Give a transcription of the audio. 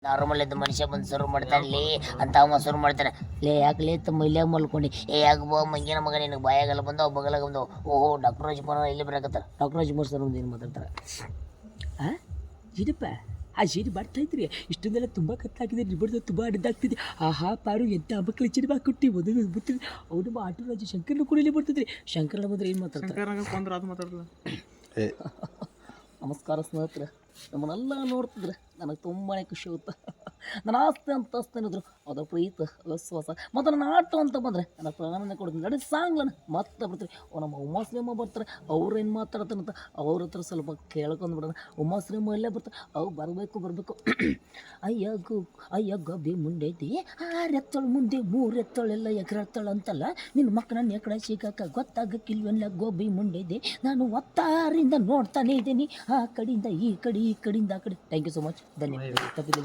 Normal ಇದ್ದ ಮನುಷ್ಯ ಬಂದು ಸರ್ವ್ ಮಾಡ್ತಾನೆ ಅಂತ ಅವ ಸರ್ವ್ ಮಾಡ್ತಾನೆ. ಲೇ ಯಾಕಲೇ ತಮ್ಮ ಇಲ್ಲೇ ಮಲ್ಕೊಂಡು ಯಾಕೆ ಬೋ ಮಂಗಿನ ಮಗ ನಿನಗೆ ಬಾಯಾಗಲ್ಲ ಬಂದವು ಬಗಲಾಗ ಬಂದವು. ಓಹೋ ಡಾಕ್ಟರ್ ರಾಜ್ಕುಮಾರ್ ಇಲ್ಲಿ ಬರಕತ್ತಾರ. ಡಾಕ್ಟರ್ ರಾಜ್ಕುಮಾರ್ ಸರ್ ಏನು ಮಾತಾಡ್ತಾರೆ? ಹಾಂ ಜೀನಪ್ಪ ಆ ಜೀನಿ ಮಾಡ್ತಾ ಇದ್ರಿ ಇಷ್ಟೊಂದೆಲ್ಲ ತುಂಬ ಕತ್ತಾಗಿದೆ ನಿಬಡ್ದು ತುಂಬ ಅಡ್ಡಾಗ್ತಿದೆ. ಆಹಾ ಪಾರು ಎಂಥ ಮಕ್ಕಳು ಚಿನ್ನ ಕೊಟ್ಟು ಮದುವೆ ಬಿಡ್ತೀರಿ. ಅವನು ಆಟೋ ರಾಜು ಶಂಕರ್ನ ಕೂಡ ಇಲ್ಲಿ ಬರ್ತಿದ್ರಿ. ಶಂಕರ್ನ ಬಂದ್ರೆ ಏನು ಮಾತಾಡ್ತಾರೆ? ನಮಸ್ಕಾರ ಸ್ನೇಹಿತರೆ, ನಮ್ಮನ್ನೆಲ್ಲ ನೋಡ್ತಿದ್ರೆ ನನಗೆ ತುಂಬಾ ಖುಷಿ ಆಗುತ್ತೆ. ನನ್ನ ಆಸ್ತಿ ಅಂತ ಏನಿದ್ರು ಅದರ ಪ್ರೀತಿ ವಿಶ್ವಾಸ ಮತ್ತು ನನ್ನ ಆಟ ಅಂತ ಬಂದರೆ ನನ್ನ ಪ್ರಾಣನೇ ಕೊಡ್ತೀನಿ. ನಡಿ ಸಾಂಗ್ಲನ್ನ ಮತ್ತೆ ಬರ್ತೀವಿ. ನಮ್ಮ ಉಮಾಶ್ರೀಮ್ಮ ಬರ್ತಾರೆ, ಅವ್ರು ಏನು ಮಾತಾಡ್ತಾರಂತ ಅವ್ರ ಹತ್ರ ಸ್ವಲ್ಪ ಕೇಳ್ಕೊಂಡ್ಬಿಡೋಣ. ಉಮಾಶ್ರೀಮ್ಮ ಎಲ್ಲೇ ಬರ್ತಾರೆ, ಅವು ಬರಬೇಕು ಅಯ್ಯ ಗೋಬಿ ಮುಂಡೈತಿ 6 ಎತ್ತಳು ಮುಂದೆ 3 ಎತ್ತಳೆಲ್ಲ ಎಕರೆತ್ತಳು ಅಂತಲ್ಲ. ನಿನ್ನ ಮಕ್ಕಳನ್ನ ಎಕಡೆ ಸಿಗಾಕ ಗೊತ್ತಾಗಕ್ಕಿಲ್ವೆಲ್ಲ ಗೋಬಿ ಮುಂಡೈತಿ. ನಾನು ಒತ್ತಾರಿಂದ ನೋಡ್ತಾನೆ ಇದ್ದೀನಿ, ಆ ಕಡೆಯಿಂದ ಈ ಕಡೆ ಈ ಕಡೆಯಿಂದ ಆ ಕಡೆ. ಥ್ಯಾಂಕ್ ಯು ಸೊ ಮಚ್, ಧನ್ಯವಾದ.